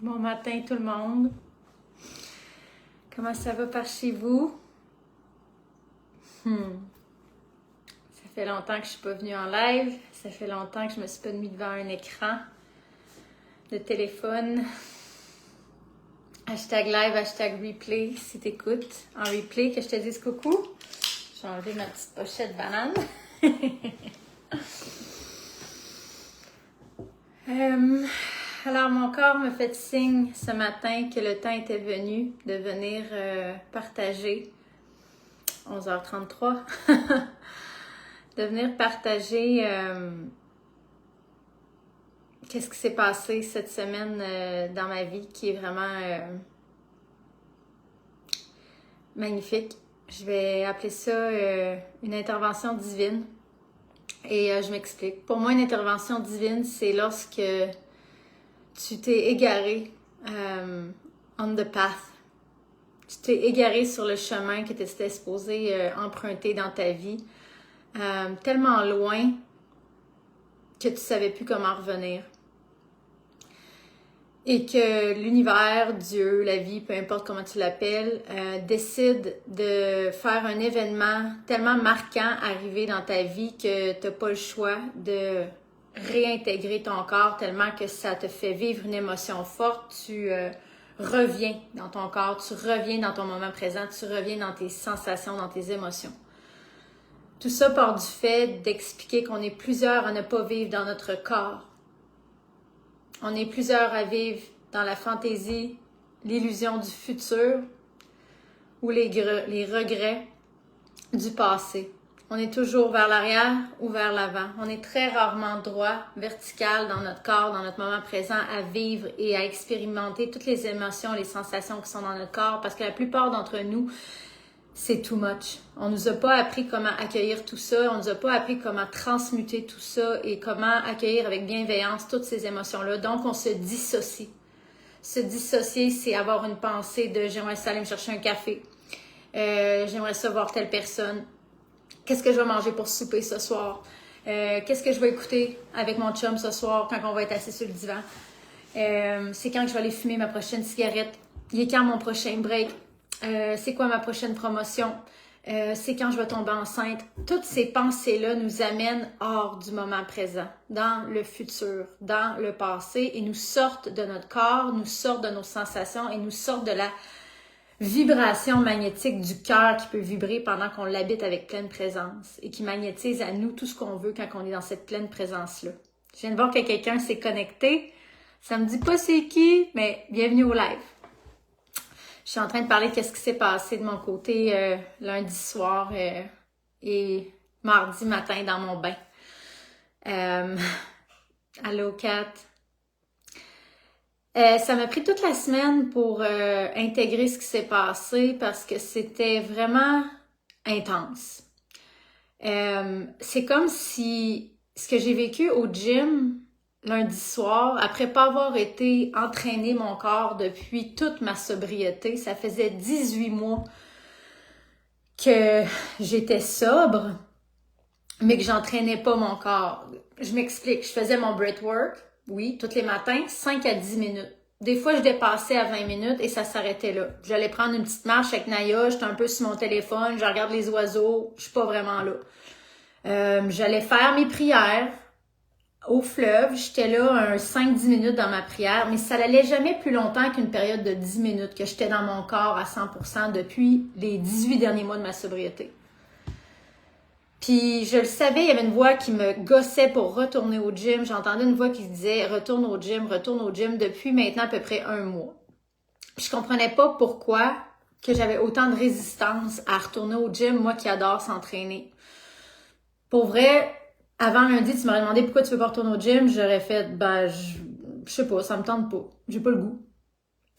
Bon matin tout le monde. Comment ça va par chez vous? Ça fait longtemps que je suis pas venue en live. Ça fait longtemps que je me suis pas mis devant un écran de téléphone. Hashtag live, hashtag replay si t'écoutes en replay, que je te dise coucou. J'ai enlevé ma petite pochette banane. Alors, mon corps me fait signe ce matin que le temps était venu de venir partager, 11h33, de venir partager qu'est-ce qui s'est passé cette semaine dans ma vie qui est vraiment magnifique. Je vais appeler ça une intervention divine. Et je m'explique. Pour moi, une intervention divine, c'est lorsque tu t'es égaré on the path. Tu t'es égaré sur le chemin que tu étais supposé emprunter dans ta vie, tellement loin que tu savais plus comment revenir. Et que l'univers, Dieu, la vie, peu importe comment tu l'appelles, décide de faire un événement tellement marquant arriver dans ta vie que tu n'as pas le choix de réintégrer ton corps tellement que ça te fait vivre une émotion forte. Tu reviens dans ton corps, tu reviens dans ton moment présent, tu reviens dans tes sensations, dans tes émotions. Tout ça part du fait d'expliquer qu'on est plusieurs à ne pas vivre dans notre corps. On est plusieurs à vivre dans la fantaisie, l'illusion du futur ou les regrets du passé. On est toujours vers l'arrière ou vers l'avant. On est très rarement droit, vertical dans notre corps, dans notre moment présent, à vivre et à expérimenter toutes les émotions, les sensations qui sont dans notre corps, parce que la plupart d'entre nous, c'est too much. On nous a pas appris comment accueillir tout ça, on nous a pas appris comment transmuter tout ça et comment accueillir avec bienveillance toutes ces émotions-là. Donc, on se dissocie. Se dissocier, c'est avoir une pensée de « j'aimerais ça aller me chercher un café, j'aimerais ça voir telle personne, qu'est-ce que je vais manger pour souper ce soir, qu'est-ce que je vais écouter avec mon chum ce soir quand on va être assis sur le divan, c'est quand que je vais aller fumer ma prochaine cigarette, il est quand mon prochain break, c'est quoi ma prochaine promotion, c'est quand je vais tomber enceinte. » Toutes ces pensées-là nous amènent hors du moment présent, dans le futur, dans le passé, et nous sortent de notre corps, nous sortent de nos sensations et nous sortent de la vibration magnétique du cœur qui peut vibrer pendant qu'on l'habite avec pleine présence et qui magnétise à nous tout ce qu'on veut quand on est dans cette pleine présence-là. Je viens de voir que quelqu'un s'est connecté. Ça me dit pas c'est qui, mais bienvenue au live. Je suis en train de parler de ce qui s'est passé de mon côté lundi soir et mardi matin dans mon bain. Allô, Kat. Ça m'a pris toute la semaine pour intégrer ce qui s'est passé parce que c'était vraiment intense. C'est comme si ce que j'ai vécu au gym lundi soir, après pas avoir été entraîner mon corps depuis toute ma sobriété, ça faisait 18 mois que j'étais sobre, mais que j'entraînais pas mon corps. Je m'explique, je faisais mon breathwork, oui, tous les matins, 5 à 10 minutes. Des fois, je dépassais à 20 minutes et ça s'arrêtait là. J'allais prendre une petite marche avec Naya, j'étais un peu sur mon téléphone, je regarde les oiseaux, je suis pas vraiment là. J'allais faire mes prières au fleuve, j'étais là un 5-10 minutes dans ma prière, mais ça n'allait jamais plus longtemps qu'une période de 10 minutes que j'étais dans mon corps à 100% depuis les 18 derniers mois de ma sobriété. Puis je le savais, il y avait une voix qui me gossait pour retourner au gym. J'entendais une voix qui disait « retourne au gym » depuis maintenant à peu près 1 mois. Puis je comprenais pas pourquoi que j'avais autant de résistance à retourner au gym, moi qui adore s'entraîner. Pour vrai, avant lundi, tu m'aurais demandé pourquoi tu veux pas retourner au gym, j'aurais fait je sais pas, ça me tente pas, j'ai pas le goût.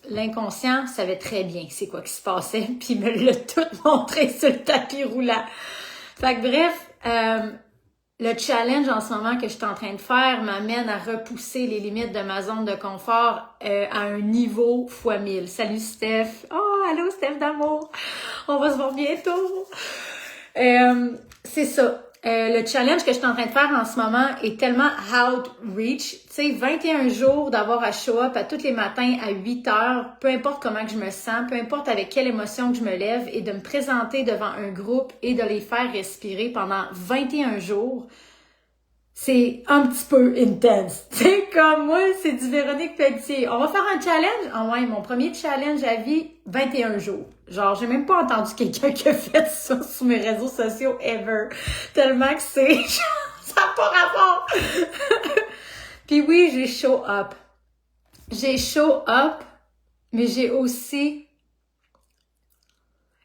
L'inconscient savait très bien c'est quoi qui se passait, puis il me l'a tout montré sur le tapis roulant. Fait que bref, le challenge en ce moment que je suis en train de faire m'amène à repousser les limites de ma zone de confort à un niveau fois 1000. Salut Steph! Oh, allô Steph d'amour! On va se voir bientôt! C'est ça. Le challenge que je suis en train de faire en ce moment est tellement outreach. Tu sais, 21 jours d'avoir à show up à tous les matins à 8 heures, peu importe comment que je me sens, peu importe avec quelle émotion que je me lève, et de me présenter devant un groupe et de les faire respirer pendant 21 jours. C'est un petit peu intense. Tu sais, comme moi, c'est du Véronique Pelletier. On va faire un challenge? Ah ouais, mon premier challenge à vie, 21 jours. Genre, j'ai même pas entendu quelqu'un qui a fait ça sur mes réseaux sociaux ever. Tellement que c'est... ça n'a pas rapport! Puis oui, j'ai show up. J'ai show up, mais j'ai aussi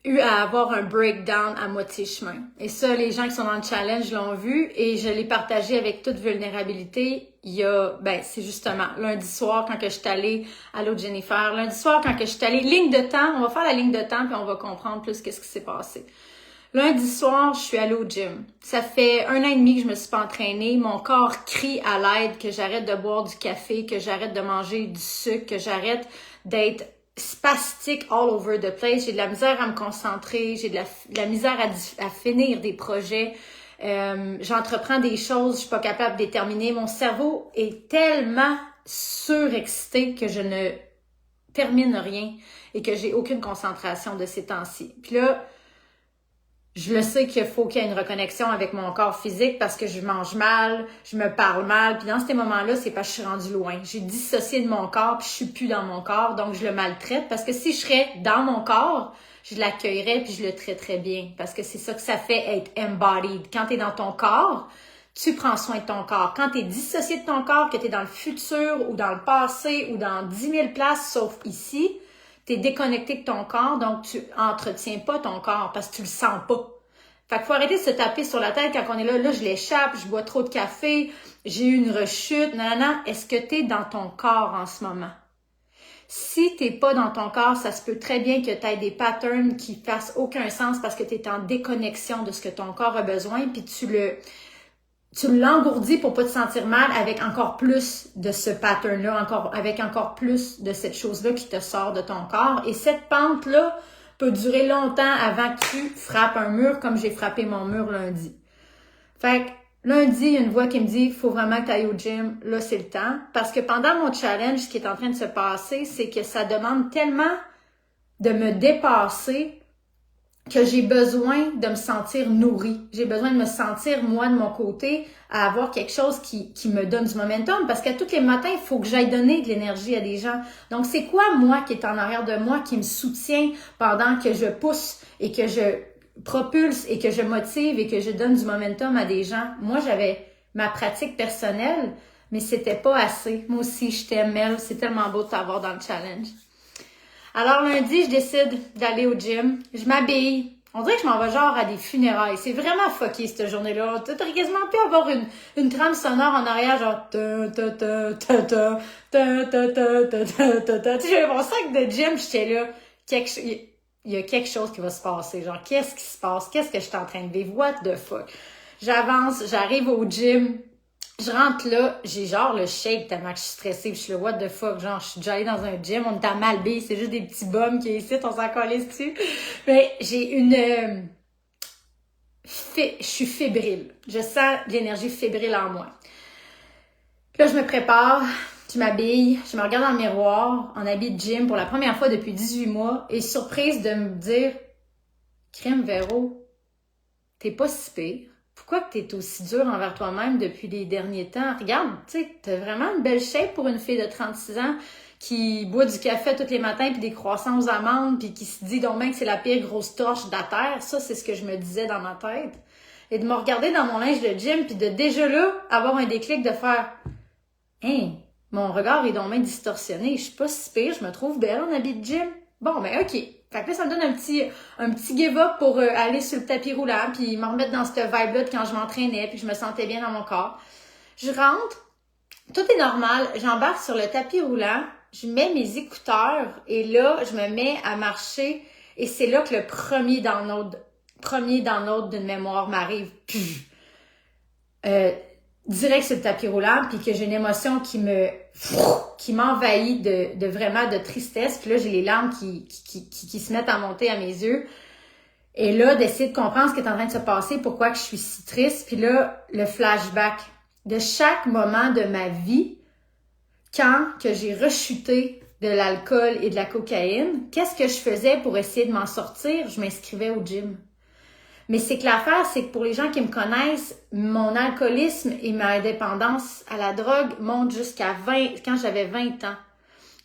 eu à avoir un breakdown à moitié chemin. Et ça, les gens qui sont dans le challenge l'ont vu et je l'ai partagé avec toute vulnérabilité. Il y a, c'est justement lundi soir quand que je suis allée à l'autre Jennifer, lundi soir quand que je suis allée, ligne de temps, on va faire la ligne de temps puis on va comprendre plus qu'est-ce qui s'est passé. Lundi soir, je suis allée au gym. Ça fait 1 an et demi que je me suis pas entraînée. Mon corps crie à l'aide que j'arrête de boire du café, que j'arrête de manger du sucre, que j'arrête d'être spastique all over the place. J'ai de la misère à me concentrer, j'ai de la misère à finir des projets. J'entreprends des choses, je suis pas capable de déterminer. Mon cerveau est tellement surexcité que je ne termine rien et que j'ai aucune concentration de ces temps-ci. Puis là, je le sais qu'il faut qu'il y ait une reconnexion avec mon corps physique parce que je mange mal, je me parle mal. Puis dans ces moments-là, c'est parce que je suis rendue loin. J'ai dissocié de mon corps puis je suis plus dans mon corps. Donc, je le maltraite parce que si je serais dans mon corps, je l'accueillerais puis je le traiterais bien. Parce que c'est ça que ça fait être embodied. Quand tu es dans ton corps, tu prends soin de ton corps. Quand tu es dissocié de ton corps, que tu es dans le futur ou dans le passé ou dans 10 000 places sauf ici, t'es déconnecté de ton corps, donc tu entretiens pas ton corps parce que tu le sens pas. Fait qu'il faut arrêter de se taper sur la tête quand on est là. Là, je l'échappe, je bois trop de café, j'ai eu une rechute, nanana. Est-ce que t'es dans ton corps en ce moment? Si t'es pas dans ton corps, ça se peut très bien que tu aies des patterns qui fassent aucun sens parce que tu es en déconnexion de ce que ton corps a besoin, puis tu l'engourdis pour pas te sentir mal avec encore plus de ce pattern-là, avec encore plus de cette chose-là qui te sort de ton corps. Et cette pente-là peut durer longtemps avant que tu frappes un mur comme j'ai frappé mon mur lundi. Fait que lundi, il y a une voix qui me dit « faut vraiment que tu ailles au gym, là c'est le temps ». Parce que pendant mon challenge, ce qui est en train de se passer, c'est que ça demande tellement de me dépasser que j'ai besoin de me sentir nourrie. J'ai besoin de me sentir, moi, de mon côté, à avoir quelque chose qui me donne du momentum. Parce qu'à tous les matins, il faut que j'aille donner de l'énergie à des gens. Donc, c'est quoi, moi, qui est en arrière de moi, qui me soutient pendant que je pousse et que je propulse et que je motive et que je donne du momentum à des gens? Moi, j'avais ma pratique personnelle, mais c'était pas assez. Moi aussi, je t'aime, Mel. C'est tellement beau de t'avoir dans le challenge. Alors lundi, je décide d'aller au gym. Je m'habille. On dirait que je m'en vais genre à des funérailles. C'est vraiment fucké cette journée-là. Tu aurais quasiment pu avoir une trame sonore en arrière, genre ta ta ta ta ta ta ta ta ta ta ta. Tu sais, j'avais mon sac de gym, j'étais là. Il y a quelque chose qui va se passer. Genre, qu'est-ce qui se passe? Qu'est-ce que je suis en train de vivre? What the fuck? J'avance, j'arrive au gym. Je rentre là, j'ai genre le shake tellement que je suis stressée, puis je suis là, what the fuck, genre, je suis déjà allée dans un gym, on est à Malbaie, c'est juste des petits bums qui est ici, on s'en calisse dessus. Mais j'ai je suis fébrile. Je sens de l'énergie fébrile en moi. Puis là, je me prépare, je m'habille, je me regarde dans le miroir, en habit de gym pour la première fois depuis 18 mois, et surprise de me dire, crème Véro, t'es pas si pire. Pourquoi que t'es aussi dur envers toi-même depuis les derniers temps? Regarde, tu sais, t'as vraiment une belle shape pour une fille de 36 ans qui boit du café tous les matins puis des croissants aux amandes puis qui se dit donc bien que c'est la pire grosse torche de la terre. Ça, c'est ce que je me disais dans ma tête. Et de me regarder dans mon linge de gym puis de déjà là avoir un déclic de faire « Hein, mon regard est donc bien distorsionné. Je suis pas si pire, je me trouve belle en habit de gym. » Bon, ben OK. Fait que là, ça me donne un petit give-up pour aller sur le tapis roulant puis me remettre dans cette vibe-là de quand je m'entraînais puis que je me sentais bien dans mon corps. Je rentre, tout est normal, j'embarque sur le tapis roulant, je mets mes écouteurs et là, je me mets à marcher et c'est là que le premier download d'une mémoire m'arrive. Direct sur le tapis roulant puis que j'ai une émotion qui m'envahit de vraiment de tristesse puis là j'ai les larmes qui se mettent à monter à mes yeux Et là, d'essayer de comprendre ce qui est en train de se passer, pourquoi que je suis si triste. Puis là, le flashback de chaque moment de ma vie, quand que j'ai rechuté de l'alcool et de la cocaïne, qu'est-ce que je faisais pour essayer de m'en sortir? Je m'inscrivais au gym. Mais c'est que l'affaire, c'est que pour les gens qui me connaissent, mon alcoolisme et ma dépendance à la drogue montent jusqu'à 20, quand j'avais 20 ans.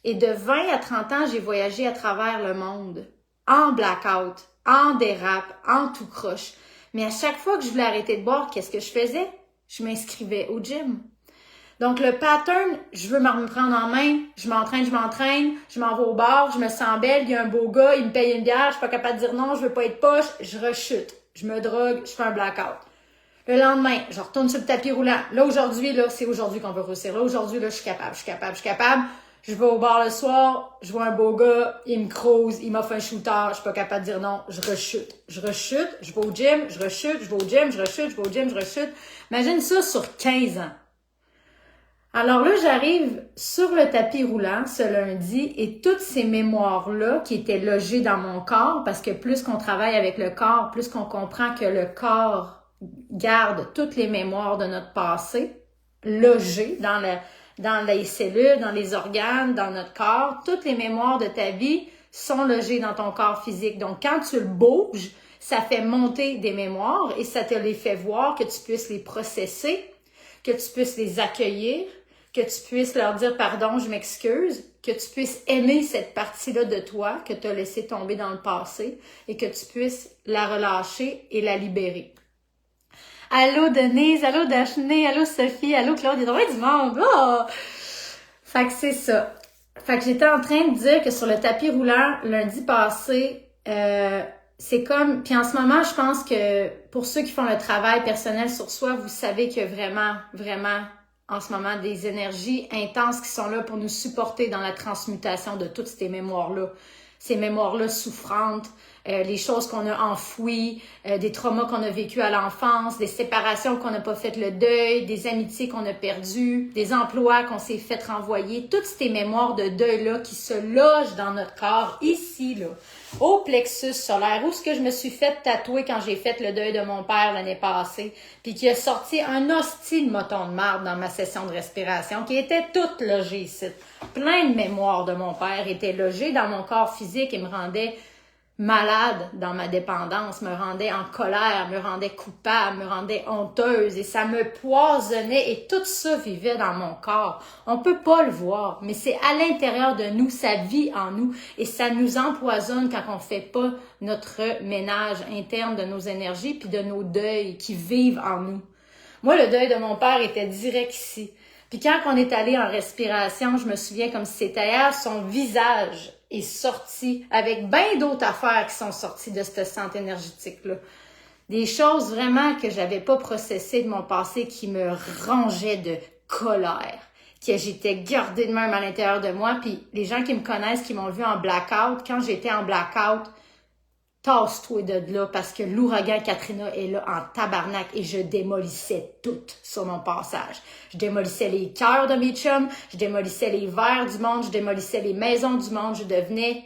Et de 20 à 30 ans, j'ai voyagé à travers le monde, en blackout, en dérape, en tout croche. Mais à chaque fois que je voulais arrêter de boire, qu'est-ce que je faisais? Je m'inscrivais au gym. Donc, le pattern, je veux me prendre en main, je m'entraîne, je m'en vais au bar, je me sens belle, il y a un beau gars, il me paye une bière, je suis pas capable de dire non, je veux pas être poche, je rechute, je me drogue, je fais un blackout. Le lendemain, je retourne sur le tapis roulant. Là, aujourd'hui, là, c'est aujourd'hui qu'on veut réussir. Là, aujourd'hui, là, je suis capable. Je vais au bar le soir, je vois un beau gars, il me crouse, il m'offre un shooter, je suis pas capable de dire non, je rechute, je vais au gym, je rechute, je vais au gym, je rechute, je vais au gym, je rechute. Imagine ça sur 15 ans. Alors là, j'arrive sur le tapis roulant ce lundi et toutes ces mémoires-là qui étaient logées dans mon corps, parce que plus qu'on travaille avec le corps, plus qu'on comprend que le corps garde toutes les mémoires de notre passé, logées dans les cellules, dans les organes, dans notre corps, toutes les mémoires de ta vie sont logées dans ton corps physique. Donc, quand tu le bouges, ça fait monter des mémoires et ça te les fait voir, que tu puisses les processer, que tu puisses les accueillir, que tu puisses leur dire « pardon, je m'excuse », que tu puisses aimer cette partie-là de toi que tu as laissé tomber dans le passé et que tu puisses la relâcher et la libérer. Allô Denise, allô Daphné, allô Sophie, allô Claude, il y a du monde! Oh! Fait que c'est ça. Fait que j'étais en train de dire que sur le tapis roulant, lundi passé, c'est comme... Puis en ce moment, je pense que pour ceux qui font le travail personnel sur soi, vous savez qu'il y a vraiment en ce moment des énergies intenses qui sont là pour nous supporter dans la transmutation de toutes ces mémoires-là. Ces mémoires-là souffrantes, les choses qu'on a enfouies, des traumas qu'on a vécus à l'enfance, des séparations qu'on n'a pas fait le deuil, des amitiés qu'on a perdues, des emplois qu'on s'est fait renvoyer, toutes ces mémoires de deuil-là qui se logent dans notre corps, ici, là, au plexus solaire, où ce que je me suis fait tatouer quand j'ai fait le deuil de mon père l'année passée, puis qui a sorti un hostie de moton de marde dans ma session de respiration, qui était toute logée ici. Plein de mémoires de mon père étaient logées dans mon corps physique et me rendaient malade dans ma dépendance, me rendait en colère, me rendait coupable, me rendait honteuse et ça me poisonnait et tout ça vivait dans mon corps. On peut pas le voir, mais c'est à l'intérieur de nous, ça vit en nous et ça nous empoisonne quand on fait pas notre ménage interne de nos énergies puis de nos deuils qui vivent en nous. Moi, le deuil de mon père était direct ici. Puis quand on est allé en respiration, je me souviens comme si c'était hier, son visage est sorti avec bien d'autres affaires qui sont sorties de cette centre énergétique-là. Des choses vraiment que j'avais pas processées de mon passé qui me rangeaient de colère, que j'étais gardée de même à l'intérieur de moi. Puis les gens qui me connaissent, qui m'ont vu en blackout, quand j'étais en blackout, tasse-toi de là parce que l'ouragan Katrina est là en tabarnak et je démolissais tout sur mon passage. Je démolissais les cœurs de mes chums, je démolissais les verres du monde, je démolissais les maisons du monde, je devenais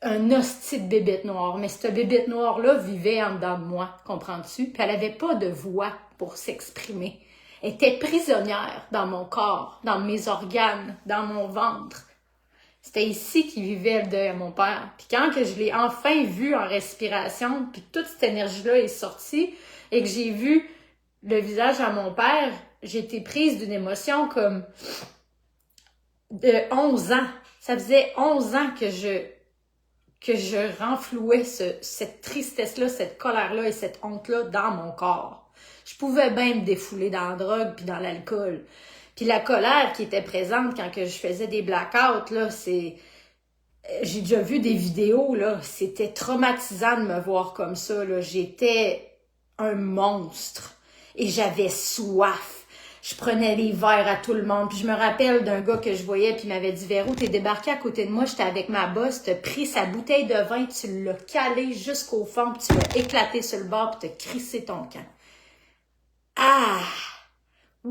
un hostie de bébête noire. Mais cette bébête noire-là vivait en dedans de moi, comprends-tu? Puis elle avait pas de voix pour s'exprimer. Elle était prisonnière dans mon corps, dans mes organes, dans mon ventre. C'était ici qu'il vivait le deuil à mon père. Puis quand que je l'ai enfin vu en respiration, puis toute cette énergie-là est sortie, et que j'ai vu le visage à mon père, j'ai été prise d'une émotion comme de 11 ans. Ça faisait 11 ans que je renflouais cette tristesse-là, cette colère-là et cette honte-là dans mon corps. Je pouvais bien me défouler dans la drogue puis dans l'alcool. Puis la colère qui était présente quand que je faisais des blackouts, là, j'ai déjà vu des vidéos, là, c'était traumatisant de me voir comme ça, là. J'étais un monstre et j'avais soif. Je prenais les verres à tout le monde. Puis je me rappelle d'un gars que je voyais puis il m'avait dit « Véro, t'es débarqué à côté de moi, j'étais avec ma bosse, t'as pris sa bouteille de vin, tu l'as calé jusqu'au fond puis tu l'as éclaté sur le bord puis t'as crissé ton camp. » Ah!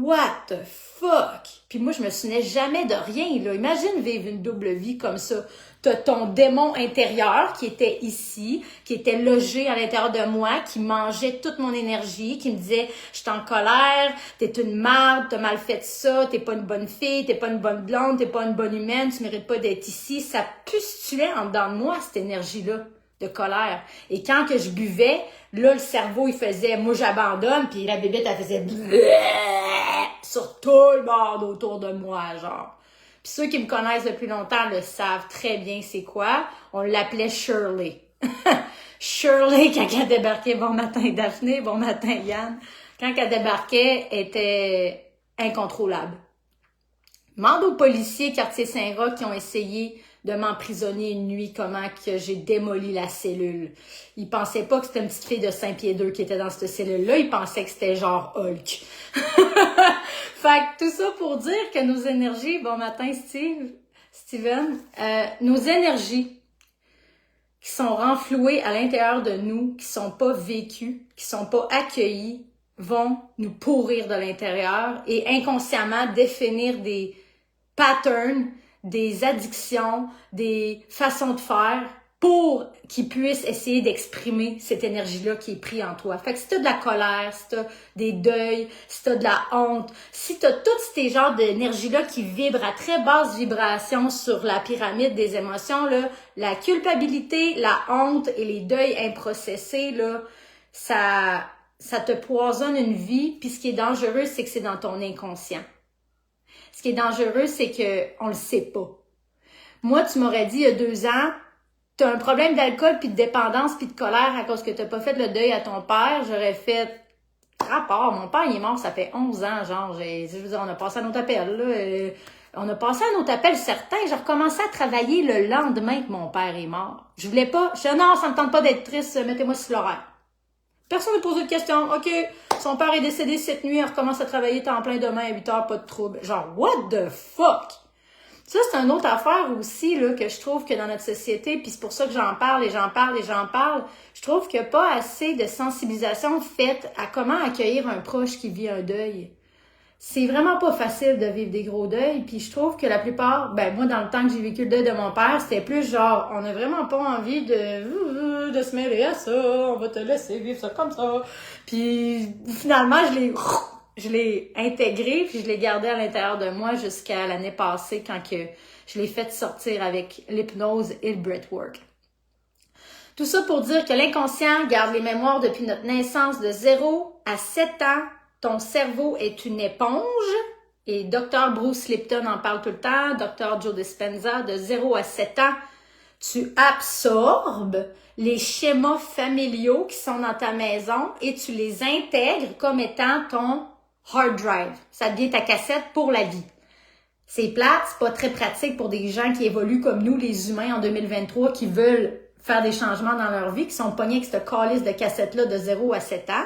what the fuck? Puis moi, je me souvenais jamais de rien, là. Imagine vivre une double vie comme ça. T'as ton démon intérieur qui était ici, qui était logé à l'intérieur de moi, qui mangeait toute mon énergie, qui me disait « Je suis en colère, t'es une marde, t'as mal fait ça, t'es pas une bonne fille, t'es pas une bonne blonde, t'es pas une bonne humaine, tu mérites pas d'être ici. » Ça pustulait en dedans de moi, cette énergie-là de colère. Et quand que je buvais, là, le cerveau, il faisait « Moi, j'abandonne », puis la bébête, elle faisait « sur tout le monde autour de moi, genre. » Puis ceux qui me connaissent depuis longtemps le savent très bien c'est quoi. On l'appelait Shirley. Shirley, quand elle débarquait, bon matin Daphné, bon matin Yann, quand elle débarquait, était incontrôlable. Demande aux policiers quartier Saint-Roch qui ont essayé de m'emprisonner une nuit, comment que j'ai démoli la cellule. Ils pensaient pas que c'était une petite fille de 5 pieds 2 qui était dans cette cellule-là, ils pensaient que c'était genre Hulk. Fait que tout ça pour dire que nos énergies, bon matin Steven, nos énergies qui sont renflouées à l'intérieur de nous, qui sont pas vécues, qui sont pas accueillies, vont nous pourrir de l'intérieur et inconsciemment définir des patterns, des addictions, des façons de faire pour qu'ils puissent essayer d'exprimer cette énergie-là qui est prise en toi. Fait que si t'as de la colère, si t'as des deuils, si t'as de la honte, si t'as tous ces genres d'énergie-là qui vibrent à très basse vibration sur la pyramide des émotions, là, la culpabilité, la honte et les deuils improcessés, là, ça te poisonne une vie. Puis ce qui est dangereux, c'est que c'est dans ton inconscient. Ce qui est dangereux, c'est qu'on le sait pas. Moi, tu m'aurais dit il y a 2 ans, t'as un problème d'alcool, puis de dépendance, puis de colère à cause que t'as pas fait le deuil à ton père, j'aurais fait rapport. Mon père, il est mort, ça fait 11 ans, genre, je veux dire, on a passé à notre appel, là. On a passé à notre appel certains. J'ai recommencé à travailler le lendemain que mon père est mort. Je voulais pas, je disais, non, ça me tente pas d'être triste, mettez-moi sur l'horaire. Personne ne pose de questions. OK, son père est décédé cette nuit, elle recommence à travailler temps plein demain à 8 heures, pas de trouble. Genre, what the fuck? Ça, c'est une autre affaire aussi, là, que je trouve que dans notre société, puis c'est pour ça que j'en parle, je trouve qu'il n'y a pas assez de sensibilisation faite à comment accueillir un proche qui vit un deuil. C'est vraiment pas facile de vivre des gros deuils, puis je trouve que la plupart, ben moi, dans le temps que j'ai vécu le deuil de mon père, c'était plus genre, on n'a vraiment pas envie de se mêler à ça, on va te laisser vivre ça comme ça. Puis finalement, je l'ai intégré, puis je l'ai gardé à l'intérieur de moi jusqu'à l'année passée quand que je l'ai fait sortir avec l'hypnose et le breathwork. Tout ça pour dire que l'inconscient garde les mémoires depuis notre naissance de 0 à 7 ans. Ton cerveau est une éponge, et Dr. Bruce Lipton en parle tout le temps, Dr. Joe Dispenza, de 0 à 7 ans, tu absorbes les schémas familiaux qui sont dans ta maison et tu les intègres comme étant ton hard drive. Ça devient ta cassette pour la vie. C'est plate, c'est pas très pratique pour des gens qui évoluent comme nous, les humains, en 2023, qui veulent faire des changements dans leur vie, qui sont pognés avec cette calice de cassette-là de 0 à 7 ans.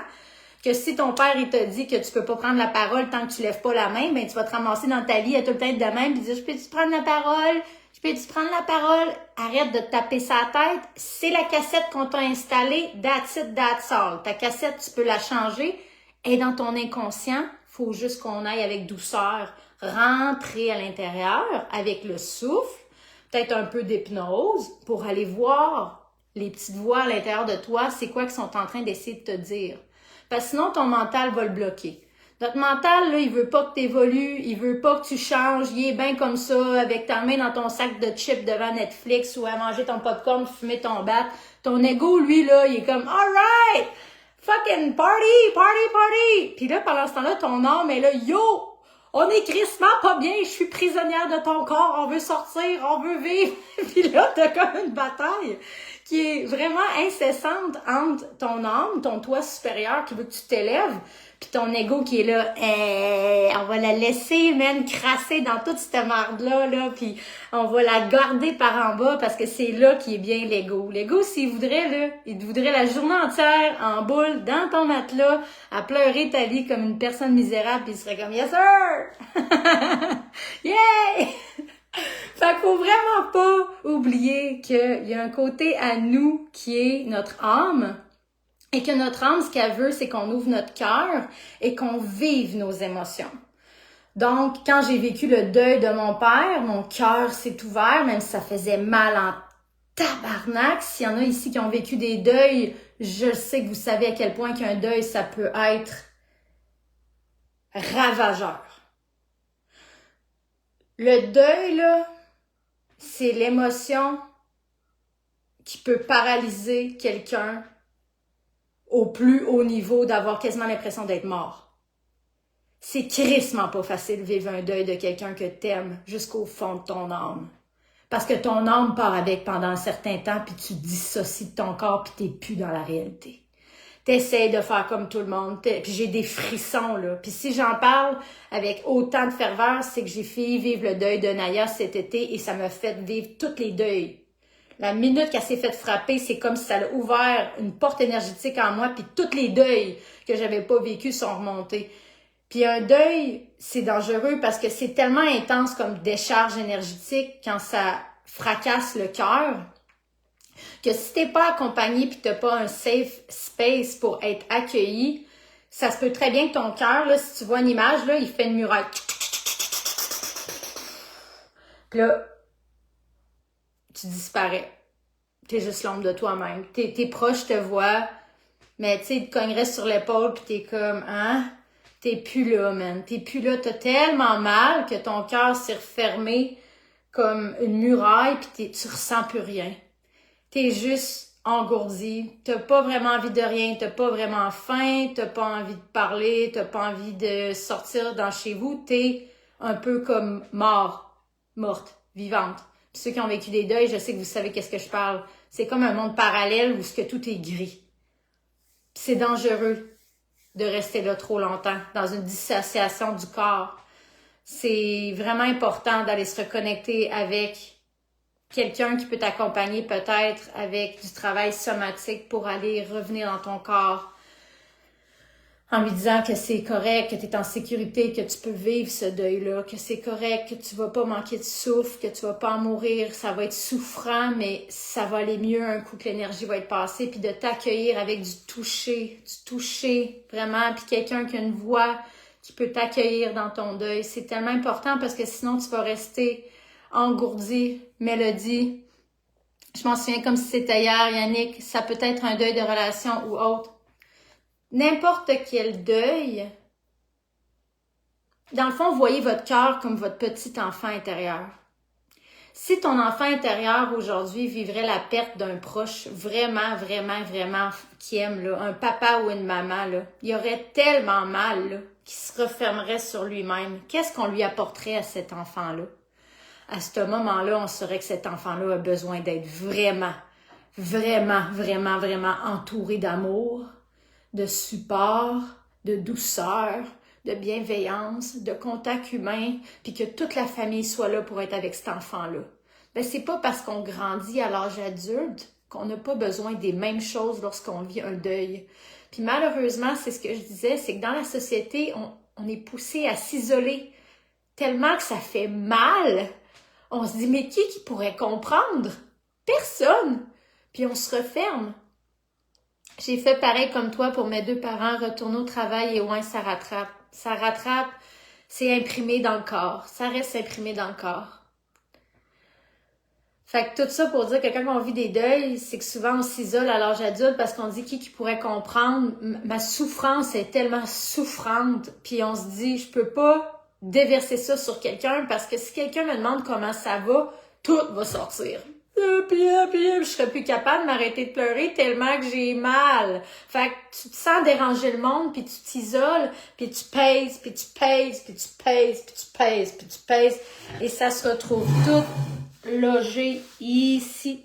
Que si ton père, il te dit que tu peux pas prendre la parole tant que tu lèves pas la main, ben tu vas te ramasser dans ta vie à tout le temps de même puis dire « Je peux-tu prendre la parole? Je peux-tu prendre la parole? » Arrête de te taper sa tête. C'est la cassette qu'on t'a installée. That's it, that's all. Ta cassette, tu peux la changer. Et dans ton inconscient, faut juste qu'on aille avec douceur, rentrer à l'intérieur avec le souffle, peut-être un peu d'hypnose pour aller voir les petites voix à l'intérieur de toi, c'est quoi qu'ils sont en train d'essayer de te dire. Parce que sinon, ton mental va le bloquer. Notre mental, là, il veut pas que tu évolues, il veut pas que tu changes, il est bien comme ça, avec ta main dans ton sac de chips devant Netflix ou à manger ton popcorn, fumer ton bat. Ton ego, lui, là, il est comme « Alright! Fucking party, party, party! » Puis là, pendant ce temps-là, ton âme est là « Yo! On est crissement pas bien, je suis prisonnière de ton corps, on veut sortir, on veut vivre. » Puis là, t'as comme une bataille qui est vraiment incessante entre ton âme, ton toi supérieur qui veut que tu t'élèves, puis ton ego qui est là, on va la laisser, même crasser dans toute cette merde-là, là, puis on va la garder par en bas parce que c'est là qui est bien l'ego. L'ego, s'il voudrait, là, il voudrait la journée entière en boule, dans ton matelas, à pleurer ta vie comme une personne misérable, puis il serait comme « Yes, sir! » Yeah! Fait qu'il faut vraiment pas oublier qu'il y a un côté à nous qui est notre âme et que notre âme, ce qu'elle veut, c'est qu'on ouvre notre cœur et qu'on vive nos émotions. Donc, quand j'ai vécu le deuil de mon père, mon cœur s'est ouvert, même si ça faisait mal en tabarnak. S'il y en a ici qui ont vécu des deuils, je sais que vous savez à quel point qu'un deuil, ça peut être ravageur. Le deuil, là, c'est l'émotion qui peut paralyser quelqu'un au plus haut niveau, d'avoir quasiment l'impression d'être mort. C'est crissement pas facile de vivre un deuil de quelqu'un que t'aimes jusqu'au fond de ton âme. Parce que ton âme part avec pendant un certain temps, puis tu te dissocies de ton corps, puis t'es plus dans la réalité. T'essayes de faire comme tout le monde, puis j'ai des frissons, là. Puis si j'en parle avec autant de ferveur, c'est que j'ai fait vivre le deuil de Naya cet été, et ça m'a fait vivre tous les deuils. La minute qu'elle s'est fait frapper, c'est comme si ça a ouvert une porte énergétique en moi, puis tous les deuils que j'avais pas vécus sont remontés. Puis un deuil, c'est dangereux parce que c'est tellement intense comme décharge énergétique quand ça fracasse le cœur, que si t'es pas accompagné puis t'as pas un safe space pour être accueilli, ça se peut très bien que ton cœur, là, si tu vois une image, là, il fait une muraille. Puis là, tu disparais. T'es juste l'ombre de toi-même. Tes proches te voient, mais tu sais, ils te cogneraient sur l'épaule pis t'es comme, hein? T'es plus là, man. T'es plus là. T'as tellement mal que ton cœur s'est refermé comme une muraille pis tu ressens plus rien. T'es juste engourdi. T'as pas vraiment envie de rien. T'as pas vraiment faim. T'as pas envie de parler. T'as pas envie de sortir dans chez vous. T'es un peu comme morte, vivante. Puis ceux qui ont vécu des deuils, je sais que vous savez qu'est-ce que je parle. C'est comme un monde parallèle où ce que tout est gris. Puis c'est dangereux de rester là trop longtemps, dans une dissociation du corps. C'est vraiment important d'aller se reconnecter avec quelqu'un qui peut t'accompagner peut-être avec du travail somatique pour aller revenir dans ton corps en lui disant que c'est correct, que tu es en sécurité, que tu peux vivre ce deuil-là, que c'est correct, que tu vas pas manquer de souffle, que tu vas pas en mourir, ça va être souffrant, mais ça va aller mieux un coup que l'énergie va être passée, puis de t'accueillir avec du toucher, vraiment, puis quelqu'un qui a une voix qui peut t'accueillir dans ton deuil. C'est tellement important parce que sinon tu vas rester engourdi, Mélodie. Je m'en souviens comme si c'était hier, Yannick, ça peut être un deuil de relation ou autre. N'importe quel deuil, dans le fond, voyez votre cœur comme votre petit enfant intérieur. Si ton enfant intérieur aujourd'hui vivrait la perte d'un proche vraiment, vraiment, vraiment qui aime, là, un papa ou une maman, là, il aurait tellement mal là, qu'il se refermerait sur lui-même. Qu'est-ce qu'on lui apporterait à cet enfant-là? À ce moment-là, on saurait que cet enfant-là a besoin d'être vraiment, vraiment, vraiment, vraiment entouré d'amour, de support, de douceur, de bienveillance, de contact humain, puis que toute la famille soit là pour être avec cet enfant-là. Ben, c'est pas parce qu'on grandit à l'âge adulte qu'on n'a pas besoin des mêmes choses lorsqu'on vit un deuil. Puis malheureusement, c'est ce que je disais, c'est que dans la société, on est poussé à s'isoler tellement que ça fait mal. On se dit, mais qui pourrait comprendre? Personne! Puis on se referme. J'ai fait pareil comme toi pour mes deux parents, retourner au travail et ouais, ça rattrape. Ça rattrape, c'est imprimé dans le corps. Ça reste imprimé dans le corps. Fait que tout ça pour dire que quand on vit des deuils, c'est que souvent on s'isole à l'âge adulte parce qu'on dit qui pourrait comprendre. Ma souffrance est tellement souffrante, puis on se dit je peux pas déverser ça sur quelqu'un parce que si quelqu'un me demande comment ça va, tout va sortir. Puis je serais plus capable de m'arrêter de pleurer tellement que j'ai mal. Fait que tu te sens déranger le monde, puis tu t'isoles, puis tu pèses, puis tu pèses, puis tu pèses, puis tu pèses, puis tu pèses. Et ça se retrouve tout logé ici,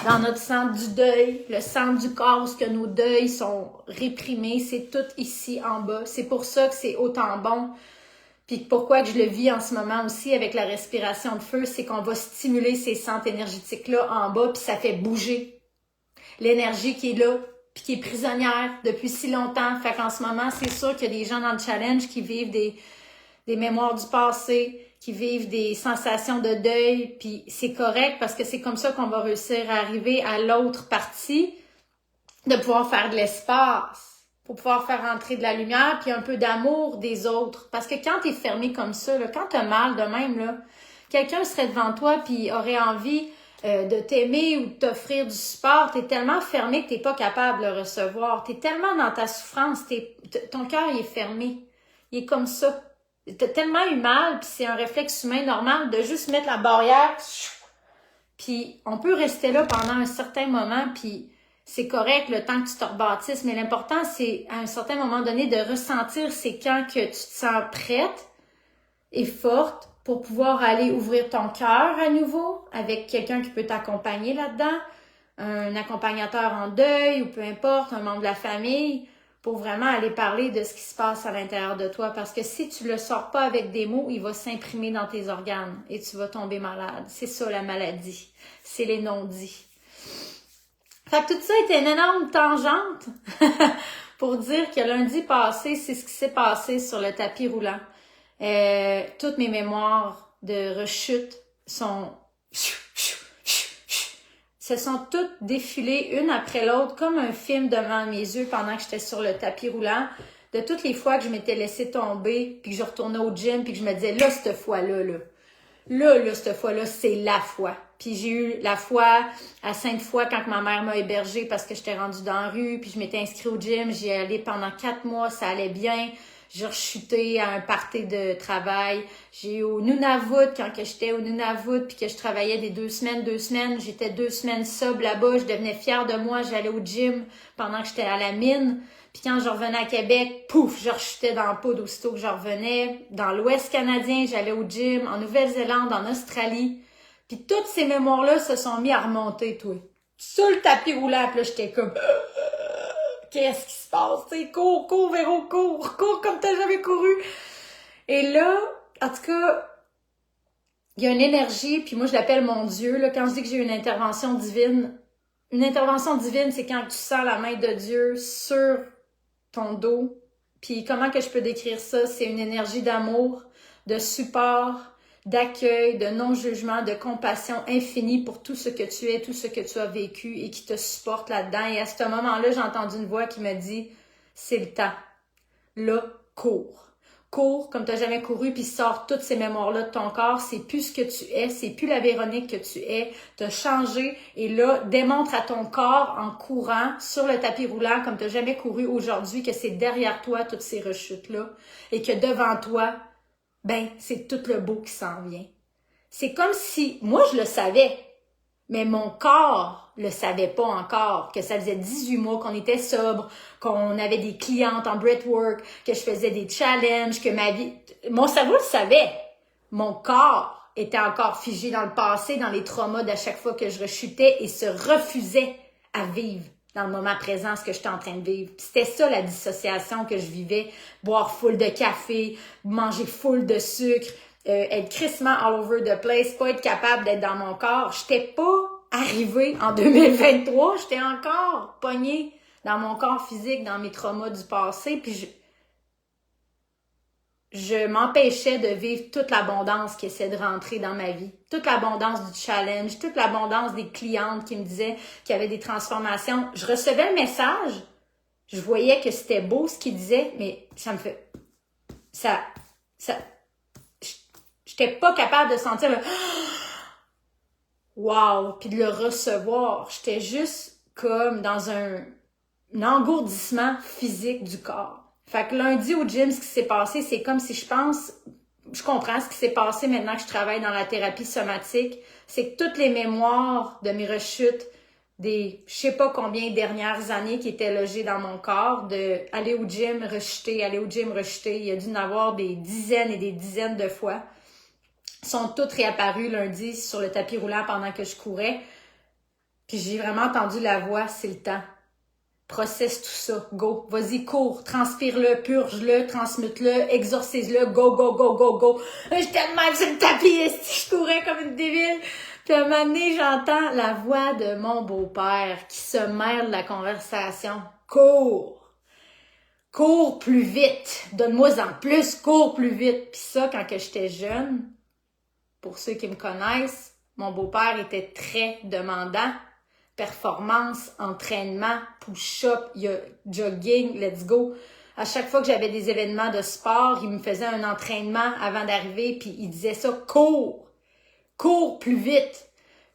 dans notre centre du deuil, le centre du corps où que nos deuils sont réprimés. C'est tout ici en bas. C'est pour ça que c'est autant bon. Puis pourquoi que je le vis en ce moment aussi avec la respiration de feu, c'est qu'on va stimuler ces centres énergétiques-là en bas, puis ça fait bouger l'énergie qui est là, puis qui est prisonnière depuis si longtemps. Fait qu'en ce moment, c'est sûr qu'il y a des gens dans le challenge qui vivent des mémoires du passé, qui vivent des sensations de deuil, puis c'est correct parce que c'est comme ça qu'on va réussir à arriver à l'autre partie, de pouvoir faire de l'espace. pour pouvoir faire entrer de la lumière, puis un peu d'amour des autres. Parce que quand t'es fermé comme ça, là, quand t'as mal de même, là, quelqu'un serait devant toi puis aurait envie de t'aimer ou de t'offrir du support, t'es tellement fermé que t'es pas capable de le recevoir. T'es tellement dans ta souffrance, ton cœur il est fermé. Il est comme ça. T'as tellement eu mal, puis c'est un réflexe humain normal de juste mettre la barrière, puis on peut rester là pendant un certain moment, puis c'est correct le temps que tu te rebâtisses, mais l'important, c'est à un certain moment donné de ressentir c'est quand que tu te sens prête et forte pour pouvoir aller ouvrir ton cœur à nouveau avec quelqu'un qui peut t'accompagner là-dedans, un accompagnateur en deuil ou peu importe, un membre de la famille, pour vraiment aller parler de ce qui se passe à l'intérieur de toi. Parce que si tu le sors pas avec des mots, il va s'imprimer dans tes organes et tu vas tomber malade. C'est ça la maladie. C'est les non-dits. Fait que tout ça était une énorme tangente pour dire que lundi passé, c'est ce qui s'est passé sur le tapis roulant. Toutes mes mémoires de rechute se sont toutes défilées une après l'autre comme un film devant mes yeux pendant que j'étais sur le tapis roulant. De toutes les fois que je m'étais laissé tomber, puis que je retournais au gym, puis que je me disais, là, cette fois-là, cette fois-là, c'est la fois. Puis j'ai eu la foi à Sainte-Foy quand ma mère m'a hébergée parce que j'étais rendue dans la rue, puis je m'étais inscrite au gym, j'y allais pendant 4 mois, ça allait bien. J'ai rechuté à un party de travail. J'ai eu au Nunavut, quand que j'étais au Nunavut, puis que je travaillais des 2 semaines. J'étais 2 semaines sobre là-bas. Je devenais fière de moi. J'allais au gym pendant que j'étais à la mine. Puis quand je revenais à Québec, pouf, je rechutais dans le poudre aussitôt que je revenais. Dans l'Ouest canadien, j'allais au gym. En Nouvelle-Zélande, en Australie. Puis toutes ces mémoires-là se sont mis à remonter, toi. Sur le tapis roulant, puis là, j'étais comme... Qu'est-ce qui se passe? T'sais, cours, Véro, cours comme t'as jamais couru. Et là, en tout cas, il y a une énergie, puis moi je l'appelle mon Dieu. Là, quand je dis que j'ai une intervention divine, c'est quand tu sens la main de Dieu sur ton dos. Puis comment que je peux décrire ça? C'est une énergie d'amour, de support, d'accueil, de non-jugement, de compassion infinie pour tout ce que tu es, tout ce que tu as vécu et qui te supporte là-dedans. Et à ce moment-là, j'ai entendu une voix qui me dit, c'est le temps. Là, cours. Cours comme tu n'as jamais couru, puis sors toutes ces mémoires-là de ton corps. C'est plus ce que tu es, c'est plus la Véronique que tu es. Tu as changé et là, démontre à ton corps en courant sur le tapis roulant comme tu n'as jamais couru aujourd'hui que c'est derrière toi toutes ces rechutes-là et que devant toi, ben, c'est tout le beau qui s'en vient. C'est comme si, moi je le savais, mais mon corps le savait pas encore, que ça faisait 18 mois qu'on était sobre, qu'on avait des clientes en breathwork, que je faisais des challenges, que ma vie... Mon cerveau le savait. Mon corps était encore figé dans le passé, dans les traumas d'à chaque fois que je rechutais et se refusait à vivre dans le moment présent ce que j'étais en train de vivre. C'était ça la dissociation que je vivais. Boire full de café, manger full de sucre, être crissement all over the place, pas être capable d'être dans mon corps. J'étais pas arrivée en 2023, j'étais encore pognée dans mon corps physique, dans mes traumas du passé, puis je m'empêchais de vivre toute l'abondance qui essaie de rentrer dans ma vie. Toute l'abondance du challenge, toute l'abondance des clientes qui me disaient qu'il y avait des transformations. Je recevais le message, je voyais que c'était beau ce qu'ils disaient, mais ça me fait... J'étais pas capable de sentir le... Wow! Puis de le recevoir. J'étais juste comme dans un engourdissement physique du corps. Fait que lundi au gym, ce qui s'est passé, c'est comme si je comprends ce qui s'est passé maintenant que je travaille dans la thérapie somatique, c'est que toutes les mémoires de mes rechutes des je sais pas combien dernières années qui étaient logées dans mon corps, de aller au gym, rechuter, il y a dû en avoir des dizaines et des dizaines de fois, sont toutes réapparues lundi sur le tapis roulant pendant que je courais. Puis j'ai vraiment entendu la voix, c'est le temps. Processe tout ça, go, vas-y, cours, transpire-le, purge-le, transmute-le, exorcise-le, go. J'étais de même sur le tapis, je courais comme une débile. Puis à un moment donné, j'entends la voix de mon beau-père qui se mêle de la conversation. Cours plus vite, donne-moi-en plus, cours plus vite. Puis ça, quand que j'étais jeune, pour ceux qui me connaissent, mon beau-père était très demandant. performance, entraînement, push-up, jogging, let's go. À chaque fois que j'avais des événements de sport, il me faisait un entraînement avant d'arriver, puis il disait ça, cours plus vite.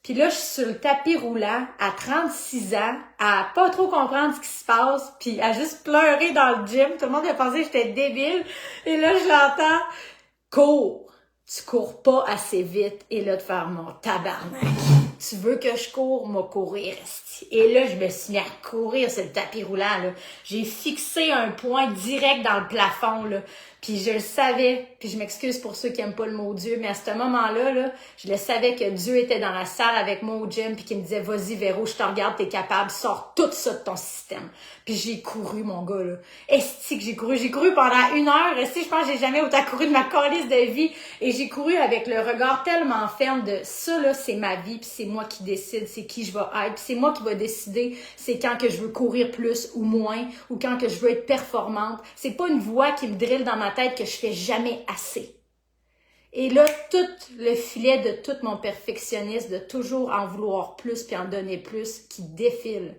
Puis là, je suis sur le tapis roulant à 36 ans, à pas trop comprendre ce qui se passe, puis à juste pleurer dans le gym. Tout le monde a pensé que j'étais débile. Et là, je l'entends, cours. Tu cours pas assez vite. Et là, de faire mon tabarnak. Tu veux que je cours? M'a courir, esti. Et là, je me suis mis à courir sur le tapis roulant, là. J'ai fixé un point direct dans le plafond, là. Puis je le savais, puis je m'excuse pour ceux qui aiment pas le mot Dieu, mais à ce moment-là, là, je le savais que Dieu était dans la salle avec moi au gym, puis qu'il me disait, vas-y Véro, je te regarde, t'es capable, sors tout ça de ton système. Puis j'ai couru, mon gars, là. Esti que j'ai couru pendant 1 heure, esti, je pense que j'ai jamais autant couru de ma calice de vie, et j'ai couru avec le regard tellement ferme de ça, là, c'est ma vie, puis c'est moi qui décide, c'est qui je vais être, puis c'est moi qui vais décider, c'est quand que je veux courir plus ou moins, ou quand que je veux être performante. C'est pas une voix qui me drille dans ma tête que je fais jamais assez. Et là, tout le filet de tout mon perfectionnisme, de toujours en vouloir plus puis en donner plus, qui défile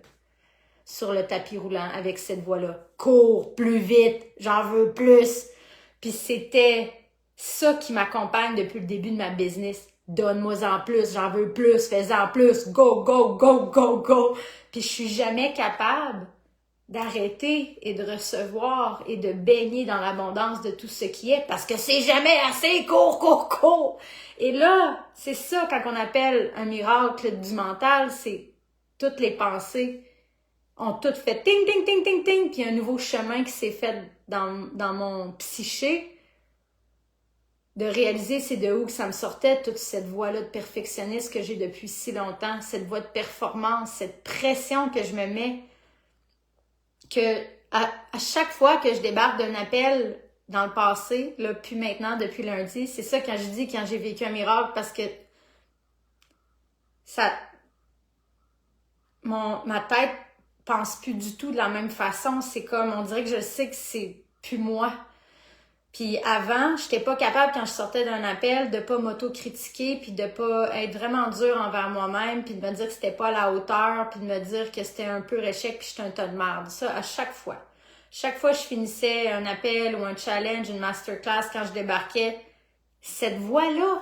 sur le tapis roulant avec cette voix-là. Cours plus vite, j'en veux plus. Puis c'était ça qui m'accompagne depuis le début de ma business. Donne-moi en plus, j'en veux plus, fais-en plus, go, go, go, go, go. Puis je suis jamais capable d'arrêter et de recevoir et de baigner dans l'abondance de tout ce qui est parce que c'est jamais assez, cours. Et là, c'est ça quand on appelle un miracle du mental, c'est toutes les pensées ont toutes fait ting, ting, ting, ting, ting, puis un nouveau chemin qui s'est fait dans mon psyché de réaliser c'est de où que ça me sortait, toute cette voie-là de perfectionniste que j'ai depuis si longtemps, cette voie de performance, cette pression que je me mets, que à chaque fois que je débarque d'un appel dans le passé, là, puis maintenant, depuis lundi, c'est ça quand je dis quand j'ai vécu un miracle, parce que ma tête pense plus du tout de la même façon. C'est comme, on dirait que je sais que c'est plus moi. Puis avant, j'étais pas capable, quand je sortais d'un appel, de pas m'auto-critiquer, puis de pas être vraiment dure envers moi-même, puis de me dire que c'était pas à la hauteur, puis de me dire que c'était un peu échec, puis j'étais un tas de merde. Ça, à chaque fois. Chaque fois que je finissais un appel ou un challenge, une masterclass, quand je débarquais, cette voix-là,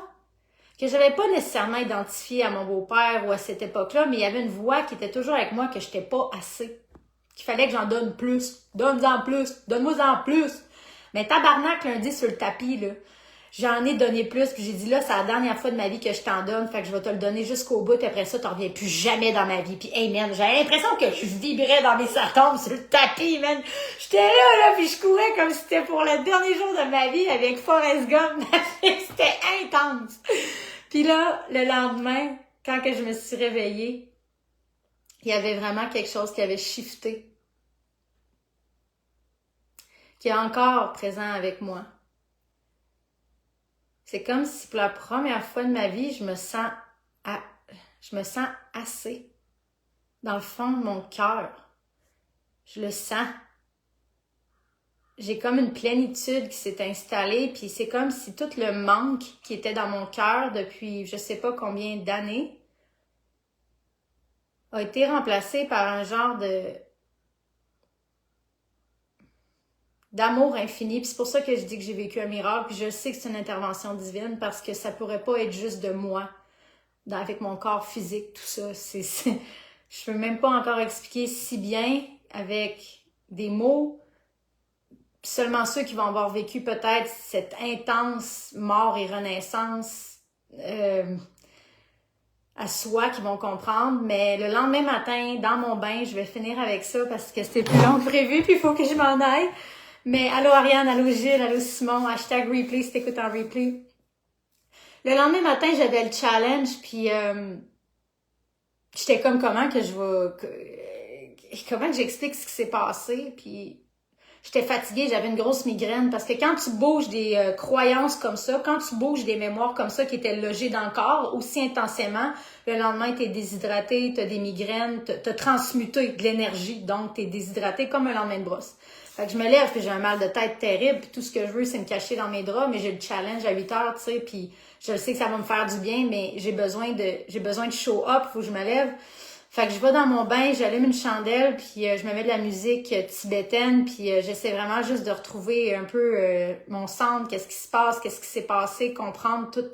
que j'avais pas nécessairement identifiée à mon beau-père ou à cette époque-là, mais il y avait une voix qui était toujours avec moi que j'étais pas assez. Qu'il fallait que j'en donne plus. Donne-en plus. Donne-moi-en plus. Mais tabarnak, lundi sur le tapis, là, j'en ai donné plus, puis j'ai dit là, c'est la dernière fois de ma vie que je t'en donne, fait que je vais te le donner jusqu'au bout, puis après ça, t'en reviens plus jamais dans ma vie. Puis hey man, j'avais l'impression que je vibrais dans mes atomes sur le tapis, man. J'étais là, puis je courais comme si c'était pour le dernier jour de ma vie avec Forrest Gump. C'était intense. Puis là, le lendemain, quand que je me suis réveillée, il y avait vraiment quelque chose qui avait shifté, qui est encore présent avec moi. C'est comme si pour la première fois de ma vie, je me sens assez dans le fond de mon cœur. Je le sens. J'ai comme une plénitude qui s'est installée, puis c'est comme si tout le manque qui était dans mon cœur depuis je sais pas combien d'années a été remplacé par un genre d'amour infini. Puis c'est pour ça que je dis que j'ai vécu un miracle. Puis je sais que c'est une intervention divine parce que ça pourrait pas être juste de moi, avec mon corps physique, tout ça. Je peux même pas encore expliquer si bien avec des mots. Seulement ceux qui vont avoir vécu peut-être cette intense mort et renaissance à soi qui vont comprendre. Mais le lendemain matin, dans mon bain, je vais finir avec ça parce que c'était plus long que prévu puis il faut que je m'en aille. Mais allô Ariane, allô Gilles, allô Simon, hashtag replay si t'écoutes en replay. Le lendemain matin, j'avais le challenge, puis j'étais comme comment que j'explique ce qui s'est passé, puis j'étais fatiguée, j'avais une grosse migraine, parce que quand tu bouges des croyances comme ça, quand tu bouges des mémoires comme ça qui étaient logées dans le corps aussi intensément, le lendemain, t'es déshydraté, t'as des migraines, t'as transmuté de l'énergie, donc t'es déshydraté comme un lendemain de brosse. Fait que je me lève, puis j'ai un mal de tête terrible, puis tout ce que je veux, c'est me cacher dans mes draps, mais j'ai le challenge à 8 heures, tu sais, puis je sais que ça va me faire du bien, mais j'ai besoin de show up, faut que je me lève. Fait que je vais dans mon bain, j'allume une chandelle, puis je me mets de la musique tibétaine, puis j'essaie vraiment juste de retrouver un peu mon centre, qu'est-ce qui se passe, qu'est-ce qui s'est passé, comprendre toutes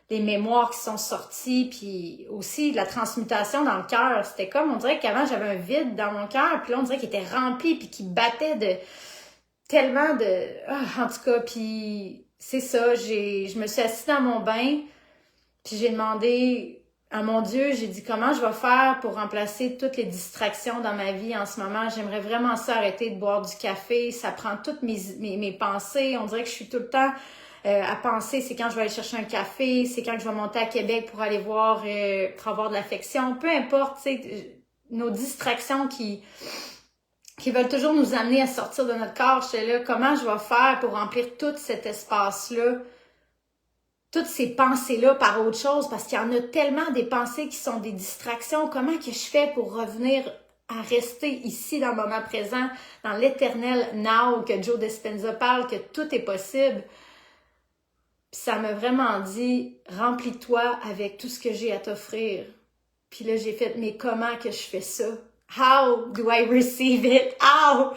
les mémoires qui sont sorties, puis aussi de la transmutation dans le cœur. C'était comme, on dirait qu'avant j'avais un vide dans mon cœur, puis là on dirait qu'il était rempli, puis qu'il battait de tellement de... en tout cas, puis c'est ça, je me suis assise dans mon bain, puis j'ai demandé... à mon Dieu, j'ai dit comment je vais faire pour remplacer toutes les distractions dans ma vie en ce moment. J'aimerais vraiment ça arrêter de boire du café. Ça prend toutes mes pensées. On dirait que je suis tout le temps à penser. C'est quand je vais aller chercher un café. C'est quand je vais monter à Québec pour aller voir, pour avoir de l'affection. Peu importe, tu sais, nos distractions qui veulent toujours nous amener à sortir de notre corps. J'étais là, comment je vais faire pour remplir tout cet espace-là? Toutes ces pensées-là par autre chose, parce qu'il y en a tellement des pensées qui sont des distractions. Comment que je fais pour revenir à rester ici dans le moment présent, dans l'éternel now que Joe Dispenza parle, que tout est possible? Puis ça m'a vraiment dit, remplis-toi avec tout ce que j'ai à t'offrir. Puis là, j'ai fait, mais comment que je fais ça? How do I receive it? How?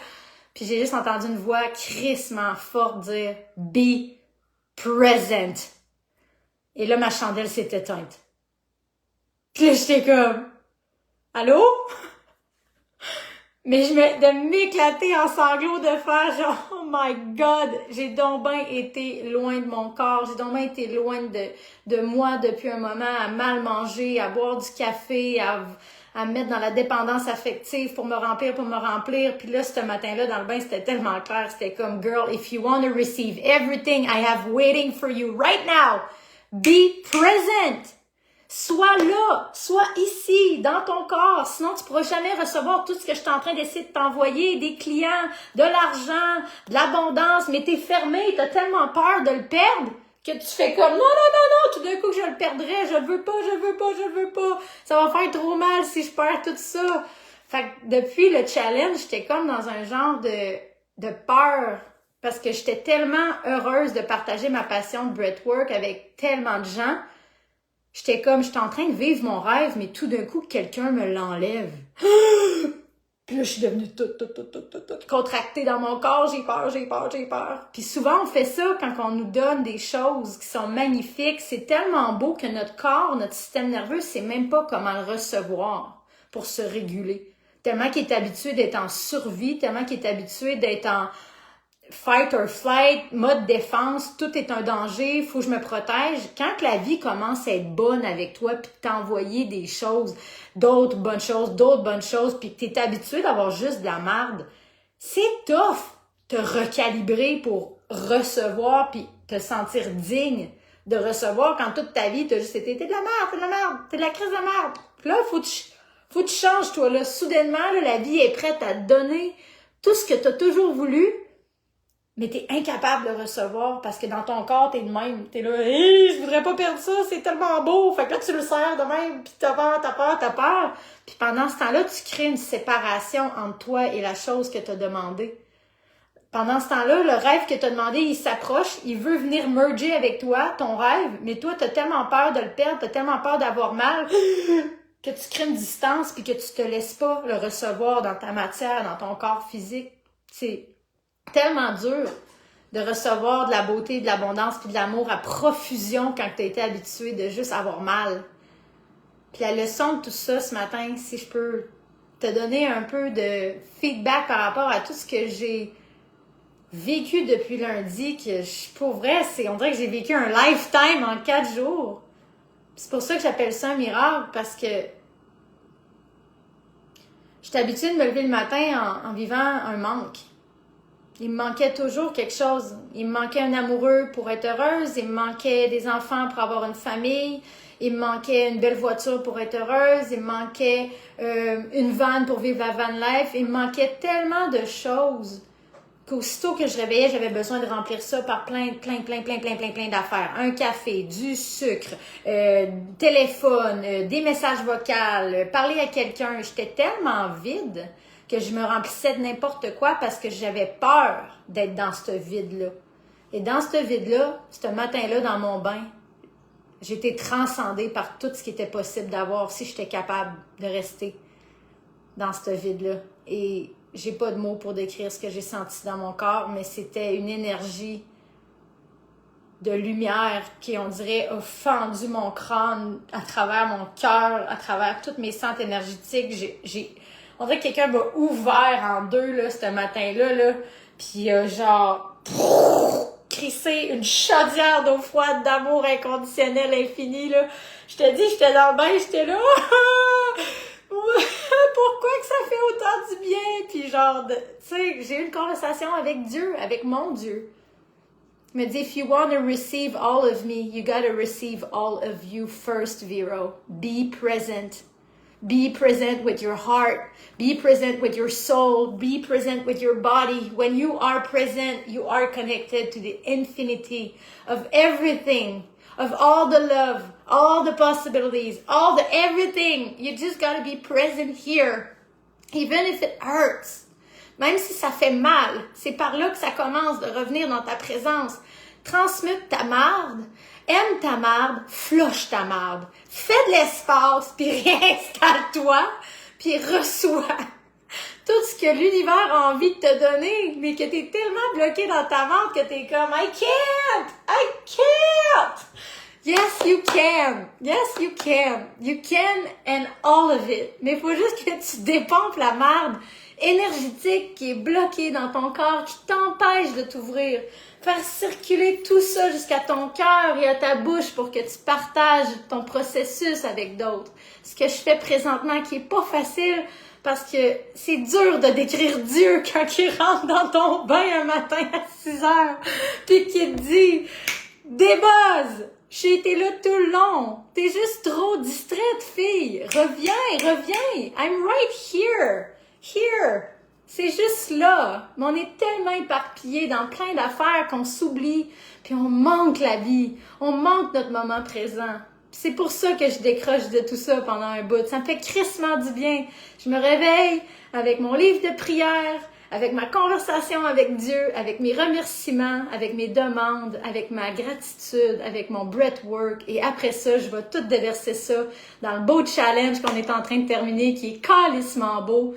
Puis j'ai juste entendu une voix crissement forte dire, be present. Et là, ma chandelle s'est éteinte. Puis là, j'étais comme, allô? Mais de m'éclater en sanglots, de faire genre, oh my God, j'ai donc bien été loin de mon corps, j'ai donc bien été loin de moi depuis un moment, à mal manger, à boire du café, à me mettre dans la dépendance affective pour me remplir. Puis là, ce matin-là, dans le bain, c'était tellement clair, c'était comme, girl, if you want to receive everything I have waiting for you right now, be present. Sois là, sois ici, dans ton corps. Sinon, tu pourras jamais recevoir tout ce que je suis en train d'essayer de t'envoyer, des clients, de l'argent, de l'abondance. Mais t'es fermé, t'as tellement peur de le perdre que tu fais comme non, tout d'un coup que je le perdrai, je veux pas. Ça va faire trop mal si je perds tout ça. Fait que depuis le challenge, j'étais comme dans un genre de peur. Parce que j'étais tellement heureuse de partager ma passion de breathwork avec tellement de gens. J'étais en train de vivre mon rêve, mais tout d'un coup, quelqu'un me l'enlève. Puis là, je suis devenue toute contractée dans mon corps. J'ai peur. Puis souvent, on fait ça quand on nous donne des choses qui sont magnifiques. C'est tellement beau que notre corps, notre système nerveux, sait même pas comment le recevoir pour se réguler. Tellement qu'il est habitué d'être en survie, tellement qu'il est habitué d'être en fight or flight, mode défense, tout est un danger, faut que je me protège. Quand la vie commence à être bonne avec toi, puis t'envoyer des choses, d'autres bonnes choses, puis que t'es habitué d'avoir juste de la merde, c'est tough te recalibrer pour recevoir, puis te sentir digne de recevoir quand toute ta vie, t'as juste été, t'es de la merde, t'es de la crise de merde. Puis là, faut que tu changes, toi, là. Soudainement, là, la vie est prête à te donner tout ce que t'as toujours voulu, mais t'es incapable de recevoir parce que dans ton corps, t'es de même. T'es là, je voudrais pas perdre ça, c'est tellement beau. Fait que là, tu le serres de même, pis t'as peur. Puis pendant ce temps-là, tu crées une séparation entre toi et la chose que t'as demandé. Pendant ce temps-là, le rêve que t'as demandé, il s'approche, il veut venir merger avec toi, ton rêve, mais toi, t'as tellement peur de le perdre, t'as tellement peur d'avoir mal que tu crées une distance puis que tu te laisses pas le recevoir dans ta matière, dans ton corps physique. C'est tellement dur de recevoir de la beauté, de l'abondance puis de l'amour à profusion quand tu as été habitué de juste avoir mal. Puis la leçon de tout ça ce matin, si je peux te donner un peu de feedback par rapport à tout ce que j'ai vécu depuis lundi, que pour vrai, on dirait que j'ai vécu un lifetime en 4 jours. C'est pour ça que j'appelle ça un miracle, parce que j'étais habituée de me lever le matin en vivant un manque. Il me manquait toujours quelque chose. Il me manquait un amoureux pour être heureuse. Il me manquait des enfants pour avoir une famille. Il me manquait une belle voiture pour être heureuse. Il me manquait une vanne pour vivre la van life. Il me manquait tellement de choses qu'aussitôt que je réveillais, j'avais besoin de remplir ça par plein d'affaires. Un café, du sucre, téléphone, des messages vocaux, parler à quelqu'un. J'étais tellement vide que je me remplissais de n'importe quoi parce que j'avais peur d'être dans ce vide-là. Et dans ce vide-là, ce matin-là, dans mon bain, J'ai été transcendée par tout ce qui était possible d'avoir si j'étais capable de rester dans ce vide-là. Et j'ai pas de mots pour décrire ce que j'ai senti dans mon corps, mais c'était une énergie de lumière qui, on dirait, a fendu mon crâne à travers mon cœur, à travers tous mes centres énergétiques. On dirait que quelqu'un m'a ouvert en deux là, ce matin-là, là, puis genre crissé une chaudière d'eau froide d'amour inconditionnel infini. Là. Je te dis, j'étais dans le bain, j'étais là. Pourquoi que ça fait autant du bien? Puis genre, tu sais, j'ai eu une conversation avec Dieu, avec mon Dieu. Il me dit, if you want to receive all of me, you got to receive all of you first, Vero. Be present. Be present with your heart. Be present with your soul. Be present with your body. When you are present, you are connected to the infinity of everything, of all the love, all the possibilities, all the everything. You just got to be present here, even if it hurts. Même si ça fait mal, c'est par là que ça commence de revenir dans ta présence. Transmute ta marde, aime ta marde, flush ta marde. Fais de l'espace, puis réinstalle-toi, puis reçois tout ce que l'univers a envie de te donner, mais que t'es tellement bloqué dans ta marde que t'es comme « I can't! Yes, you can! Yes, you can! You can and all of it! » Mais il faut juste que tu dépompes la marde énergétique qui est bloquée dans ton corps, qui t'empêche de t'ouvrir. Faire circuler tout ça jusqu'à ton cœur et à ta bouche pour que tu partages ton processus avec d'autres. Ce que je fais présentement qui est pas facile parce que c'est dur de décrire Dieu quand il rentre dans ton bain un matin à 6 heures puis qu'il te dit « Débuzz! J'ai été là tout le long. T'es juste trop distraite, fille. Reviens. I'm right here. Here. C'est juste là. Mais on est tellement éparpillés dans plein d'affaires qu'on s'oublie. Puis on manque la vie. On manque notre moment présent. C'est pour ça que je décroche de tout ça pendant un bout. Ça me fait crissement du bien. Je me réveille avec mon livre de prière, avec ma conversation avec Dieu, avec mes remerciements, avec mes demandes, avec ma gratitude, avec mon breathwork. Et après ça, je vais tout déverser ça dans le beau challenge qu'on est en train de terminer, qui est calissement beau.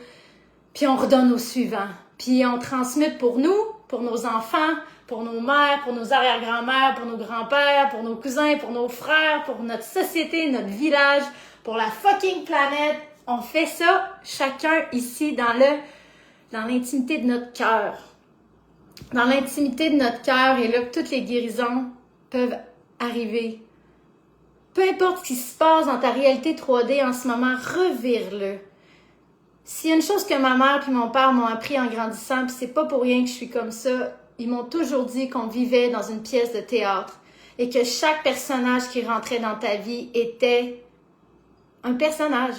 Puis on redonne au suivant. Puis on transmute pour nous, pour nos enfants, pour nos mères, pour nos arrière-grand-mères, pour nos grands-pères, pour nos cousins, pour nos frères, pour notre société, notre village, pour la fucking planète. On fait ça, chacun ici, dans l'intimité de notre cœur. Dans l'intimité de notre cœur, et là que toutes les guérisons peuvent arriver. Peu importe ce qui se passe dans ta réalité 3D en ce moment, revire-le. S'il y a une chose que ma mère et mon père m'ont appris en grandissant, puis c'est pas pour rien que je suis comme ça, ils m'ont toujours dit qu'on vivait dans une pièce de théâtre et que chaque personnage qui rentrait dans ta vie était un personnage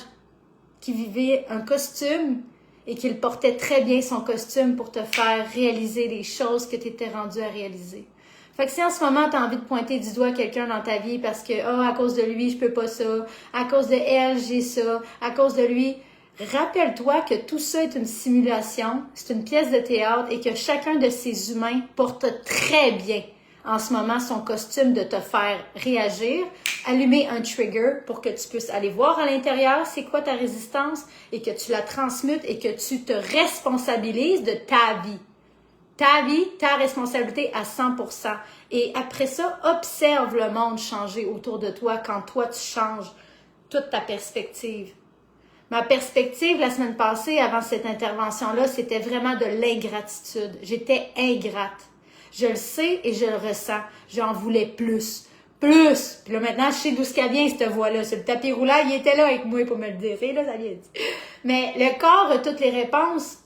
qui vivait un costume et qu'il portait très bien son costume pour te faire réaliser les choses que tu étais rendu à réaliser. Fait que si en ce moment, tu as envie de pointer du doigt quelqu'un dans ta vie parce que, à cause de lui, je peux pas ça, à cause de elle, j'ai ça, à cause de lui, rappelle-toi que tout ça est une simulation, c'est une pièce de théâtre et que chacun de ces humains porte très bien en ce moment son costume de te faire réagir, allumer un trigger pour que tu puisses aller voir à l'intérieur c'est quoi ta résistance et que tu la transmutes et que tu te responsabilises de ta vie. Ta vie, ta responsabilité à 100%. Et après ça, observe le monde changer autour de toi quand toi tu changes toute ta perspective. Ma perspective la semaine passée, avant cette intervention-là, c'était vraiment de l'ingratitude. J'étais ingrate. Je le sais et je le ressens. J'en voulais plus. Plus! Puis là, maintenant, je sais d'où ça vient, cette voix-là. C'est le tapis roulant, il était là avec moi pour me le dire. Et là, ça vient dit. Mais le corps a toutes les réponses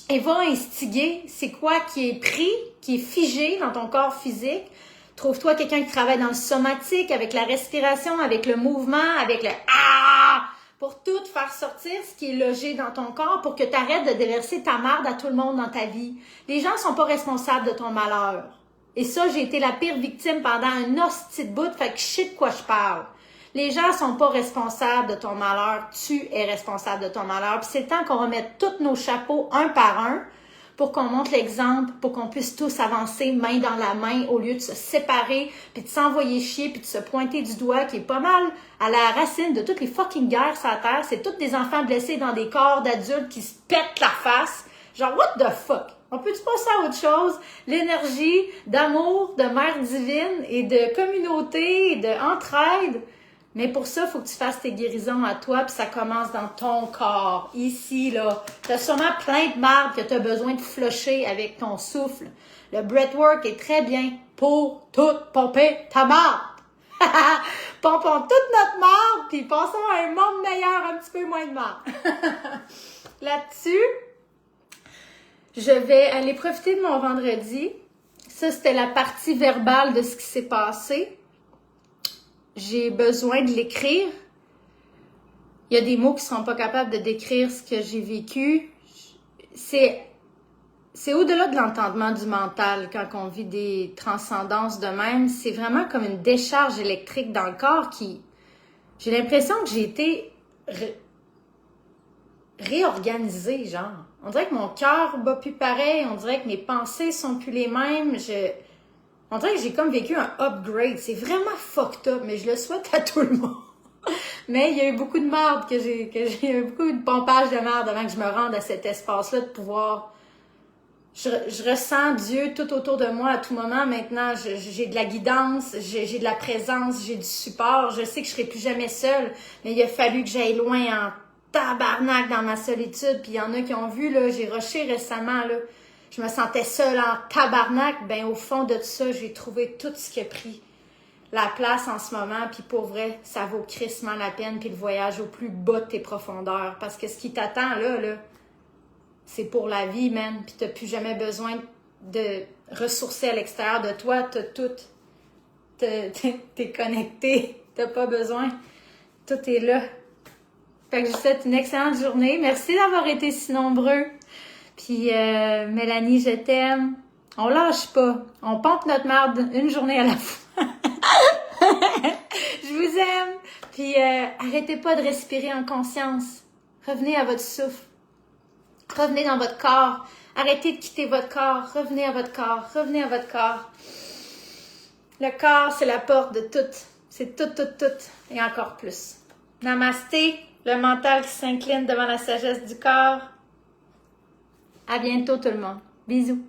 et va instiguer c'est quoi qui est pris, qui est figé dans ton corps physique. Trouve-toi quelqu'un qui travaille dans le somatique, avec la respiration, avec le mouvement, avec le « ah » pour tout faire sortir ce qui est logé dans ton corps pour que tu arrêtes de déverser ta marde à tout le monde dans ta vie. Les gens sont pas responsables de ton malheur. Et ça, j'ai été la pire victime pendant un hostie de bout, fait que je sais de quoi je parle. Les gens sont pas responsables de ton malheur, tu es responsable de ton malheur. Puis c'est le temps qu'on remette tous nos chapeaux un par un pour qu'on montre l'exemple, pour qu'on puisse tous avancer main dans la main au lieu de se séparer, puis de s'envoyer chier, puis de se pointer du doigt, qui est pas mal à la racine de toutes les fucking guerres sur la Terre. C'est tous des enfants blessés dans des corps d'adultes qui se pètent la face. Genre, what the fuck? On peut-tu passer à autre chose? L'énergie d'amour, de mère divine et de communauté et d'entraide. Mais pour ça, il faut que tu fasses tes guérisons à toi, puis ça commence dans ton corps, ici, là. Tu as sûrement plein de marde que tu as besoin de flusher avec ton souffle. Le breathwork est très bien pour tout pomper ta marde. Pompons toute notre marde, puis passons à un monde meilleur, un petit peu moins de marde. Là-dessus, je vais aller profiter de mon vendredi. Ça, c'était la partie verbale de ce qui s'est passé. J'ai besoin de l'écrire. Il y a des mots qui ne seront pas capables de décrire ce que j'ai vécu. C'est au-delà de l'entendement du mental quand on vit des transcendances de même. C'est vraiment comme une décharge électrique dans le corps qui... J'ai l'impression que j'ai été réorganisée, genre. On dirait que mon cœur bat plus pareil. On dirait que mes pensées sont plus les mêmes. On dirait que j'ai comme vécu un upgrade. C'est vraiment fucked up, mais je le souhaite à tout le monde. Mais il y a eu beaucoup de merde j'ai eu beaucoup de pompage de merde avant que je me rende à cet espace-là de pouvoir... Je ressens Dieu tout autour de moi à tout moment. Maintenant, j'ai de la guidance, j'ai de la présence, j'ai du support. Je sais que je serai plus jamais seule, mais il a fallu que j'aille loin en tabarnak dans ma solitude. Puis il y en a qui ont vu, là, j'ai rushé récemment, là. Je me sentais seule en tabarnak. Ben au fond de tout ça, j'ai trouvé tout ce qui a pris la place en ce moment. Puis pour vrai, ça vaut crissement la peine. Puis le voyage au plus bas de tes profondeurs. Parce que ce qui t'attend là, c'est pour la vie, man. Puis t'as plus jamais besoin de ressourcer à l'extérieur de toi. T'as tout. T'es connecté. T'as pas besoin. Tout est là. Fait que je vous souhaite une excellente journée. Merci d'avoir été si nombreux. Puis Mélanie, je t'aime. On lâche pas. On pompe notre merde une journée à la fois. Je vous aime. Puis arrêtez pas de respirer en conscience. Revenez à votre souffle. Revenez dans votre corps. Arrêtez de quitter votre corps. Revenez à votre corps. Revenez à votre corps. Le corps, c'est la porte de tout. C'est tout. Et encore plus. Namasté, le mental qui s'incline devant la sagesse du corps. À bientôt tout le monde. Bisous.